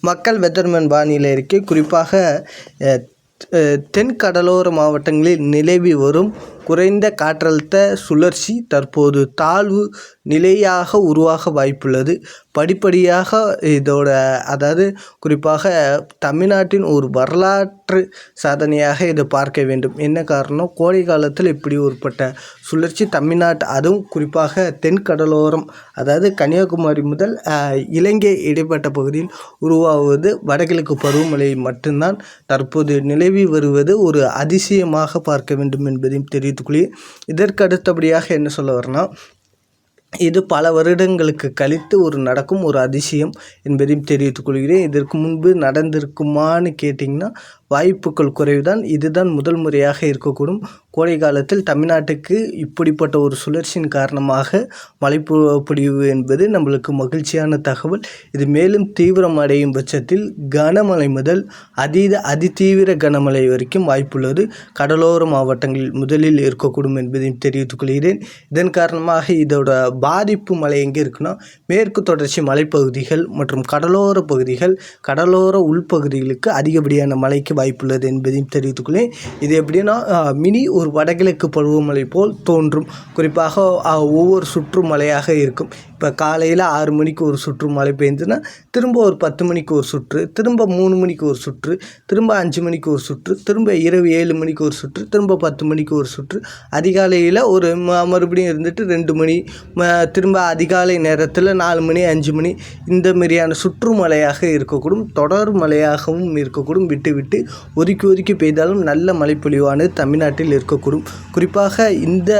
மக்கள் வெதர்மேன் வானிலை அறிக்கை குறிப்பாக தென் கடலோர மாவட்டங்களில் நிலவி வரும் குறைந்த காற்றழுத்த சுழற்சி தற்போது தாழ்வு நிலையாக உருவாக வாய்ப்புள்ளது. படிப்படியாக இதோட குறிப்பாக தமிழ்நாட்டின் ஒரு வரலாற்று சாதனையாக இதை பார்க்க வேண்டும். என்ன காரணம், கோடை காலத்தில் இப்படி ஒருப்பட்ட சுழற்சி தமிழ்நாட்டு, அதுவும் குறிப்பாக தென் கடலோரம் கன்னியாகுமரி முதல் இலங்கை இடைப்பட்ட பகுதியில் உருவாகுவது வடகிழக்கு பருவமழை மட்டும்தான் தற்போது நிலவி வருவது ஒரு அதிசயமாக பார்க்க வேண்டும் என்பதையும் தெரிவித்துக்கொள்கிறேன். இதற்கு அடுத்தபடியாக என்ன சொல்ல வரேன்னா, இது பல வருடங்களுக்கு கழித்து நடக்கும் ஒரு அதிசயம் என்பதையும் தெரிவித்துக் கொள்கிறேன். இதற்கு முன்பு நடந்திருக்குமான்னு கேட்டிங்கன்னா வாய்ப்புகள் குறைவுதான். இதுதான் முதல் முறையாக இருக்கக்கூடும். கோடை காலத்தில் தமிழ்நாட்டுக்கு இப்படிப்பட்ட ஒரு சுழற்சியின் காரணமாக மழைப்பொழிவு என்பது நம்மளுக்கு மகிழ்ச்சியான தகவல். இது மேலும் தீவிரமடையும் பட்சத்தில் கனமழை முதல் அதிதீவிர கனமழை வரைக்கும் வாய்ப்புள்ளது கடலோர மாவட்டங்களில் முதலில் இருக்கக்கூடும் என்பதையும் தெரிவித்துக் கொள்கிறேன். இதன் காரணமாக இதோட பாதிப்பு மழை எங்கே இருக்குன்னா, மேற்கு தொடர்ச்சி மலைப்பகுதிகள் மற்றும் கடலோர பகுதிகள், கடலோர உள்பகுதிகளுக்கு அதிகப்படியான மழைக்கு வாய்ப்புள்ளது என்பதையும் தெரிவித்துக்கொள்ளேன். இது எப்படின்னா, மினி ஒரு வடகிழக்கு பருவமழை போல் தோன்றும். குறிப்பாக ஒவ்வொரு சுற்று மழையாக இருக்கும். இப்போ காலையில் 6 மணிக்கு ஒரு சுற்று மழை பெய்யுதுன்னா, திரும்ப ஒரு 10 மணிக்கு ஒரு சுற்று, திரும்ப 3 மணிக்கு ஒரு சுற்று, திரும்ப 5 மணிக்கு ஒரு சுற்று, திரும்ப இரவு 7 மணிக்கு ஒரு சுற்று, திரும்ப 10 மணிக்கு ஒரு சுற்று, அதிகாலையில் ஒரு மறுபடியும் இருந்துட்டு 2 மணி, திரும்ப அதிகாலை நேரத்தில் 4 மணி 5 மணி, இந்த மாதிரியான சுற்று மழையாக இருக்கக்கூடும். தொடர் மழையாகவும் இருக்கக்கூடும். விட்டு விட்டு ஒதுக்கி பெய்தாலும் நல்ல மழைப்பொழிவானது தமிழ்நாட்டில் இருக்கக்கூடும். குறிப்பாக இந்த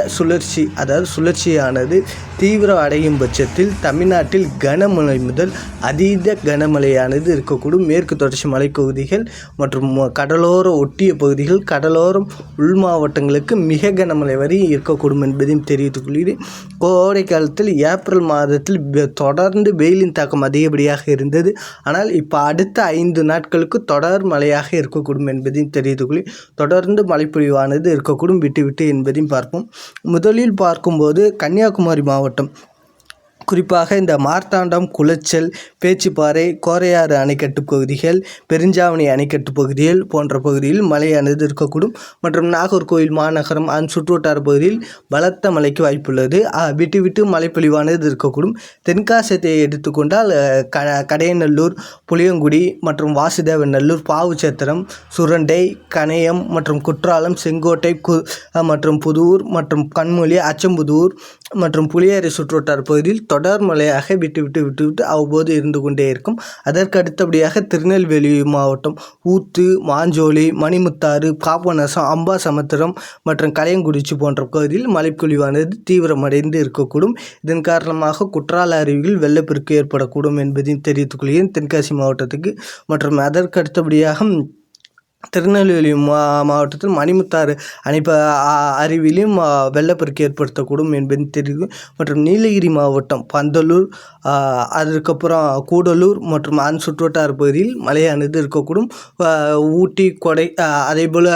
சுழற்சியானது தீவிரம் அடையும் பட்சத்தில் தமிழ்நாட்டில் கனமழை முதல் அதீத கனமழையானது இருக்கக்கூடும். மேற்கு தொடர்ச்சி மலைப்பகுதிகள் மற்றும் கடலோர ஒட்டிய பகுதிகள், கடலோரம் உள் மாவட்டங்களுக்கு மிக கனமழை வரை இருக்கக்கூடும் என்பதையும் தெரிவித்துக் கொள்கிறேன். கோடை காலத்தில் ஏப்ரல் மாதத்தில் தொடர்ந்து வெயிலின் தாக்கம் அதிகப்படியாக இருந்தது. ஆனால் இப்போ அடுத்த 5 நாட்களுக்கு தொடர் மழையாக இருக்கக்கூடும் என்பதையும் தெரிவித்துக் கொள்ளி, தொடர்ந்து மழைப்பொழிவானது இருக்கக்கூடும் விட்டு என்பதையும் பார்ப்போம். முதலில் பார்க்கும்போது கன்னியாகுமரி மாவட்டம், குறிப்பாக இந்த மார்த்தாண்டம், குளச்சல், பேச்சிப்பாறை, கோரையாறு அணைக்கட்டு பகுதிகள், பெருஞ்சாவணி அணைக்கட்டு பகுதிகள் போன்ற பகுதியில் மழையானது இருக்கக்கூடும். மற்றும் நாகர்கோவில் மாநகரம் சுற்றுவட்டார பகுதியில் பலத்த மழைக்கு வாய்ப்புள்ளது. விட்டு மழைப்பொழிவானது இருக்கக்கூடும். தென்காசியை எடுத்துக்கொண்டால் கடையநல்லூர், புளியங்குடி மற்றும் வாசுதேவநல்லூர், பாவுச்சத்திரம், சுரண்டை, கணையம் மற்றும் குற்றாலம், செங்கோட்டை மற்றும் புதூர் மற்றும் கண்மொழி, அச்சம்புதூர் மற்றும் புளியரை சுற்றுவட்டார பகுதியில் தொடர் மழையாக விட்டு அவ்வப்போது இருந்து கொண்டே இருக்கும். அதற்கு அடுத்தபடியாக திருநெல்வேலி மாவட்டம் ஊத்து, மாஞ்சோலை, மணிமுத்தாறு, பாபநாசம், அம்பாசமுத்திரம் மற்றும் கலையங்குறிச்சி போன்ற பகுதியில் மழைப்பொழிவானது தீவிரமடைந்து இருக்கக்கூடும். இதன் காரணமாக குற்றால அருவியில் வெள்ளப்பெருக்கு ஏற்படக்கூடும் என்பதையும் தெரிவித்துக் கொள்கிறேன் தென்காசி மாவட்டத்துக்கு. மற்றும் அதற்கு அடுத்தபடியாக திருநெல்வேலி மாவட்டத்தில் மணிமுத்தாறு அருவியிலும் வெள்ளப்பெருக்கு ஏற்படுத்தக்கூடும் என்பது தெரியும். மற்றும் நீலகிரி மாவட்டம் பந்தலூர், அதுக்கப்புறம் கூடலூர் மற்றும் சுற்றுவட்டார பகுதியில் மழையானது இருக்கக்கூடும். ஊட்டி, கொடை, அதேபோல்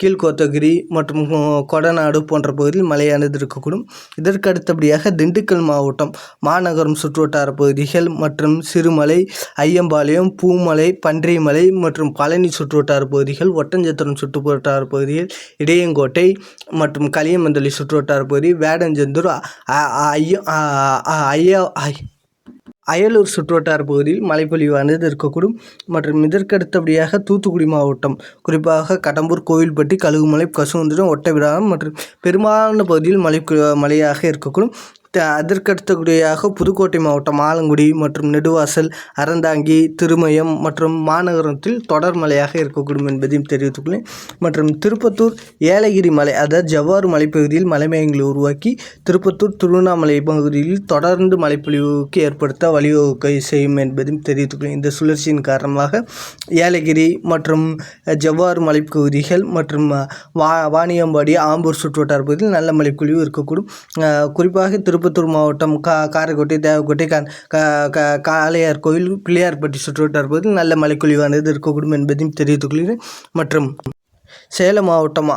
கீழ்கோத்தகிரி மற்றும் கொடநாடு போன்ற பகுதியில் மழையானது இருக்கக்கூடும். இதற்கு அடுத்தபடியாக திண்டுக்கல் மாவட்டம் மாநகரம் சுற்றுவட்டார பகுதிகள் மற்றும் சிறுமலை, ஐயம்பாளையம், பூமலை, பன்றிமலை மற்றும் பழனி சுற்றுவட்டார பகுதிகள், ஒட்டஞ்சத்திரம் சுற்றுவட்டார பகுதிகள், இடையங்கோட்டை மற்றும் களியமந்தலி சுற்றுவட்டார பகுதி, வேடஞ்சந்தூர், அயலூர் சுற்றுவட்டார பகுதியில் மழைப்பொழிவானது இருக்கக்கூடும். மற்றும் இதற்கடுத்தபடியாக தூத்துக்குடி மாவட்டம், குறிப்பாக கடம்பூர், கோவில்பட்டி, கழுகுமலை, கசுவந்திரம், ஒட்டபிராமம் மற்றும் பெரும்பாலான பகுதியில் மழையாக இருக்கக்கூடும். அதற்கடுத்தபடியாக புதுக்கோட்டை மாவட்டம் ஆலங்குடி மற்றும் நெடுவாசல், அறந்தாங்கி, திருமயம் மற்றும் மாநகரத்தில் தொடர் மழையாக இருக்கக்கூடும் என்பதையும் தெரிவித்துக்கொள்ளேன். மற்றும் திருப்பத்தூர், ஏலகிரி மலை, ஜவ்வாறு மலைப்பகுதியில் மலைமேகங்களை உருவாக்கி திருப்பத்தூர், திருவண்ணாமலை பகுதியில் தொடர்ந்து மழைப்பொழிவுக்கு ஏற்படுத்த வழிவகை செய்யும் என்பதையும் தெரிவித்துக்கொள்ளேன். இந்த சுழற்சியின் காரணமாக ஏலகிரி மற்றும் ஜவ்வாறு மலைப்பகுதிகள் மற்றும் வாணியம்பாடி, ஆம்பூர் சுற்றுவட்டார பகுதியில் நல்ல மழைப்பொழிவு இருக்கக்கூடும். குறிப்பாக திருப்பத்தூர் மாவட்டம் காரைக்குடி, தேவக்கோட்டை, காளையார் கோயில், பிள்ளையார்பட்டி சுற்றுவட்டார பகுதியில் நல்ல மழைப்பொழிவானது இருக்கக்கூடும் என்பதையும் தெரிவித்துக் கொள்கிறேன். மற்றும் சேலம் மாவட்டம்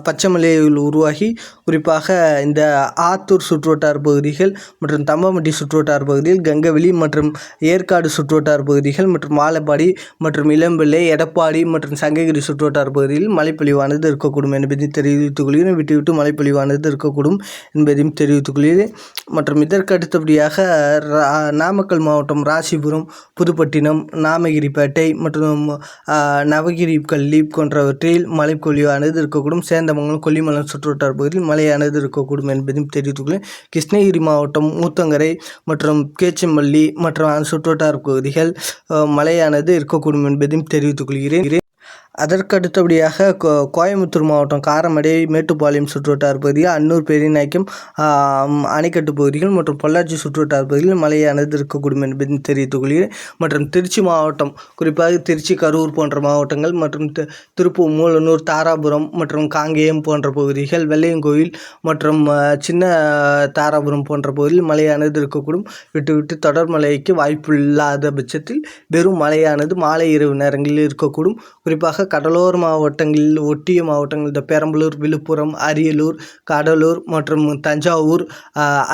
பச்சைமலையில் உருவாகி குறிப்பாக இந்த ஆத்தூர் சுற்றுவட்டார பகுதிகள் மற்றும் தம்பம்பட்டி சுற்றுவட்டார பகுதிகள், கங்கவெளி மற்றும் ஏற்காடு சுற்றுவட்டார பகுதிகள் மற்றும் வாழப்பாடி மற்றும் இளம்பிள்ளை, எடப்பாடி மற்றும் சங்ககிரி சுற்றுவட்டார பகுதிகளில் மழைப்பொழிவானது இருக்கக்கூடும் என்பதையும் தெரிவித்துக் கொள்கிறேன். விட்டு விட்டு மழைப்பொழிவானது இருக்கக்கூடும் என்பதையும் தெரிவித்துக் கொள்கிறேன். மற்றும் இதற்கு அடுத்தபடியாக நாமக்கல் மாவட்டம் ராசிபுரம், புதுப்பட்டினம், நாமகிரிப்பேட்டை மற்றும் நவகிரி கல்லி போன்றவற்றில் மழைப்பொழிவானது இருக்கக்கூடும். சேந்தமங்கலம், கொல்லிமலம் சுற்றுவட்டார பகுதியில் மழையானது இருக்கக்கூடும் என்பதையும் தெரிவித்துக் கொள்கிறேன். கிருஷ்ணகிரி மாவட்டம் ஊத்தங்கரை மற்றும் கேச்சம்பள்ளி மற்றும் சுற்றுவட்டார பகுதிகள் மழையானது இருக்கக்கூடும் என்பதையும் தெரிவித்துக் கொள்கிறேன். அதற்கு அடுத்தபடியாக கோயம்புத்தூர் மாவட்டம் காரமடை, மேட்டுப்பாளையம் சுற்றுவட்டார பகுதிகள், அன்னூர், பெரியநாயக்கம், அணைக்கட்டு பகுதிகள் மற்றும் பொள்ளாச்சி சுற்றுவட்டார பகுதிகளில் மழையானது இருக்கக்கூடும் என்பதையும் தெரிவித்துக் கொள்கிறேன். மற்றும் திருச்சி மாவட்டம், குறிப்பாக திருச்சி, கரூர் போன்ற மாவட்டங்கள் மற்றும் திருப்பூர், மூலனூர், தாராபுரம் மற்றும் காங்கேயம் போன்ற பகுதிகள், வெள்ளையங்கோயில் மற்றும் சின்ன தாராபுரம் போன்ற பகுதியில் மழையானது இருக்கக்கூடும். விட்டு விட்டு தொடர் மழைக்கு வாய்ப்பு இல்லாத பட்சத்தில் வெறும் மழையானது மாலை இரவு நேரங்களில் இருக்கக்கூடும். குறிப்பாக கடலோர மாவட்டங்களில் ஒட்டிய மாவட்டங்கள் இந்த பெரம்பலூர், விழுப்புரம், அரியலூர், கடலூர் மற்றும் தஞ்சாவூர்,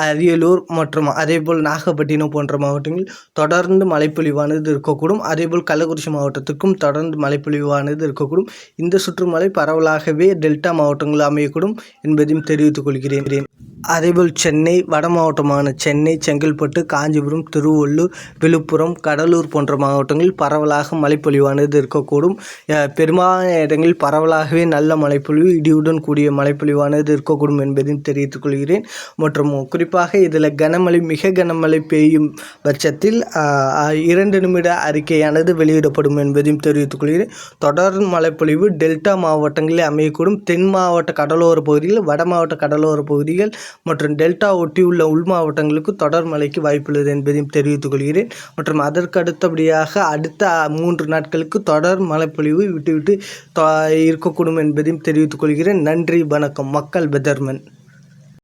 அரியலூர் மற்றும் அதேபோல் நாகப்பட்டினம் போன்ற மாவட்டங்களில் தொடர்ந்து மழைப்பொழிவானது இருக்கக்கூடும். அதேபோல் கள்ளக்குறிச்சி மாவட்டத்துக்கும் தொடர்ந்து மழைப்பொழிவானது இருக்கக்கூடும். இந்த சுற்றுமழை பரவலாகவே டெல்டா மாவட்டங்கள் அமையக்கூடும் என்பதையும் தெரிவித்துக் கொள்கிறேன். அதேபோல் சென்னை, வட மாவட்டமான சென்னை, செங்கல்பட்டு, காஞ்சிபுரம், திருவள்ளூர், விழுப்புரம், கடலூர் போன்ற மாவட்டங்களில் பரவலாக மழைப்பொழிவானது இருக்கக்கூடும். பெரும்பாலான இடங்களில் பரவலாகவே நல்ல மழைப்பொழிவு, இடியுடன் கூடிய மழைப்பொழிவானது இருக்கக்கூடும் என்பதையும் தெரிவித்துக் கொள்கிறேன். மற்றும் குறிப்பாக இதில் கனமழை, மிக கனமழை பெய்யும் பட்சத்தில் 2 நிமிட அறிக்கையானது வெளியிடப்படும் என்பதையும் தெரிவித்துக் கொள்கிறேன். தொடர் மழைப்பொழிவு டெல்டா மாவட்டங்களில் அமையக்கூடும். தென் மாவட்ட கடலோர பகுதிகள், வட மாவட்ட கடலோர பகுதிகள் மற்றும் டெல்டா ஒட்டியுள்ள உள் மாவட்டங்களுக்கு தொடர் மழைக்கு வாய்ப்புள்ளது என்பதையும் தெரிவித்துக் கொள்கிறேன். மற்றும் அதற்கு அடுத்தபடியாக அடுத்த 3 நாட்களுக்கு தொடர் மழைப்பொழிவு விட்டு விட்டு இருக்கக்கூடும் என்பதையும் தெரிவித்துக் கொள்கிறேன். நன்றி, வணக்கம். மக்கள் பெதர்மன்.